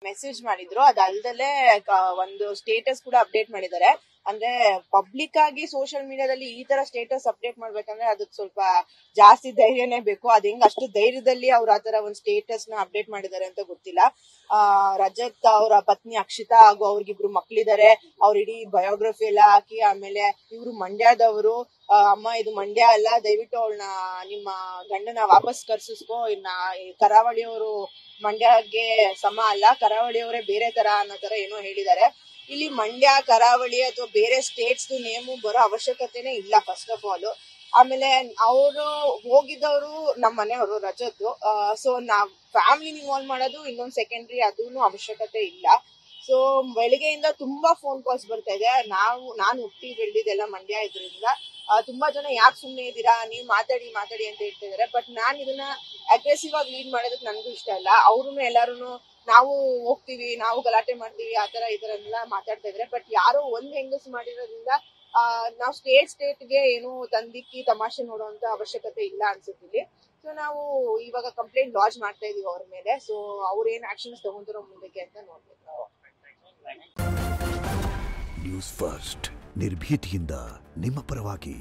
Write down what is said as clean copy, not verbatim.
Message ಮಾಡಿದ್ರು. ಅದಲ್ದಲೆ ಒಂದು status ಕೂಡ ಅಪ್ಡೇಟ್ ಮಾಡಿದ್ದಾರೆ. ಅಂದ್ರೆ ಪಬ್ಲಿಕ್ ಆಗಿ ಸೋಷಿಯಲ್ ಮೀಡಿಯಾದಲ್ಲಿ ಈ ತರ ಸ್ಟೇಟಸ್ ಅಪ್ಡೇಟ್ ಮಾಡ್ಬೇಕಂದ್ರೆ ಅದಕ್ಕೆ ಸ್ವಲ್ಪ ಜಾಸ್ತಿ ಧೈರ್ಯನೇ ಬೇಕು. ಅದ್ ಹೆಂಗ್ ಅಷ್ಟು ಧೈರ್ಯದಲ್ಲಿ ಅವ್ರು ಆತರ ಒಂದು ಸ್ಟೇಟಸ್ ನ ಅಪ್ಡೇಟ್ ಮಾಡಿದ್ದಾರೆ ಅಂತ ಗೊತ್ತಿಲ್ಲ. ರಜತ್ ಅವರ ಪತ್ನಿ ಅಕ್ಷಿತಾ ಹಾಗೂ ಅವ್ರಿಗಿಬ್ರು ಮಕ್ಳಿದ್ದಾರೆ. ಅವ್ರ ಇಡೀ ಬಯೋಗ್ರಫಿ ಎಲ್ಲ ಹಾಕಿ, ಆಮೇಲೆ ಇವ್ರು ಮಂಡ್ಯದವರು, ಅಮ್ಮ ಇದು ಮಂಡ್ಯ ಅಲ್ಲ, ದಯವಿಟ್ಟು ಅವಳನ್ನ ನಿಮ್ಮ ಗಂಡನ ವಾಪಸ್ ಕರ್ಸಿಸ್ಕೋ, ಇನ್ನ ಕರಾವಳಿಯವರು ಮಂಡ್ಯಗೆ ಸಮ ಅಲ್ಲ, ಕರಾವಳಿಯವರೇ ಬೇರೆ ತರ ಅನ್ನೋ ತರ ಏನೋ ಹೇಳಿದ್ದಾರೆ. ಇಲ್ಲಿ ಮಂಡ್ಯ, ಕರಾವಳಿ ಅಥವಾ ಬೇರೆ ಸ್ಟೇಟ್ಸ್ ನೇಮು ಬರೋ ಅವಶ್ಯಕತೆನೇ ಇಲ್ಲ ಫಸ್ಟ್ ಆಫ್ ಆಲ್. ಆಮೇಲೆ ಅವರು ಹೋಗಿದ್ದವರು ನಮ್ಮ ಮನೆಯವರು ರಜತ್. ಸೊ ನಾವ್ ಫ್ಯಾಮಿಲಿ ಇನ್ವಾಲ್ವ್ ಮಾಡೋದು ಇನ್ನೊಂದು ಸೆಕೆಂಡ್ರಿ, ಅದೂನು ಅವಶ್ಯಕತೆ ಇಲ್ಲ. ಸೊ ಬೆಳಿಗ್ಗೆಯಿಂದ ತುಂಬಾ ಫೋನ್ ಕಾಲ್ಸ್ ಬರ್ತಾ ಇದೆ. ನಾನು ಹುಟ್ಟಿ ಬೆಳೆದಿದ್ದೆಲ್ಲ ಮಂಡ್ಯ ಇದ್ರಿಂದ ತುಂಬಾ ಜನ ಯಾಕೆ ಸುಮ್ನೆ ಇದ್ದೀರಾ, ನೀವು ಮಾತಾಡಿ ಅಂತ ಹೇಳ್ತಿದ್ದಾರೆ. ಬಟ್ ನಾನ್ ಇದನ್ನ ಅಗ್ರೆಸಿವ್ ಆಗಿ ಲೀಡ್ ಮಾಡೋದಕ್ಕೆ ನನ್ಗೂ ಇಷ್ಟ ಇಲ್ಲ. ಅವ್ರು ಎಲ್ಲಾರು ನಾವು ಹೋಗ್ತೀವಿ, ನಾವು ಗಲಾಟೆ ಮಾಡ್ತೀವಿ, ಆತರ ಈ ತರ ಎಲ್ಲ ಮಾತಾಡ್ತಾ ಇದ್ರೆ. ಬಟ್ ಯಾರೋ ಒಂದ್ ಹೆಂಗಸ್ ಮಾಡಿರೋದ್ರಿಂದ ನಾವು ಸ್ಟೇಟ್ಗೆ ಏನು ತಂದಿಕ್ಕಿ ತಮಾಷೆ ನೋಡುವಂತ ಅವಶ್ಯಕತೆ ಇಲ್ಲ ಅನ್ಸುತ್ತಿಲ್ಲಿ. ಸೊ ನಾವು ಇವಾಗ ಕಂಪ್ಲೇಂಟ್ ಲಾಂಚ್ ಮಾಡ್ತಾ ಇದೀವಿ ಅವ್ರ ಮೇಲೆ. ಸೊ ಅವ್ರೇನ್ ಆಕ್ಷನ್ಸ್ ತಗೊಂತಾರೋ ಮುಂದಕ್ಕೆ ಅಂತ ನೋಡ್ಬೇಕು ನಾವು. ನ್ಯೂಸ್ ಫಸ್ಟ್, ನಿರ್ಭೀತಿಯಿಂದ ನಿಮ್ಮ ಪರವಾಗಿ.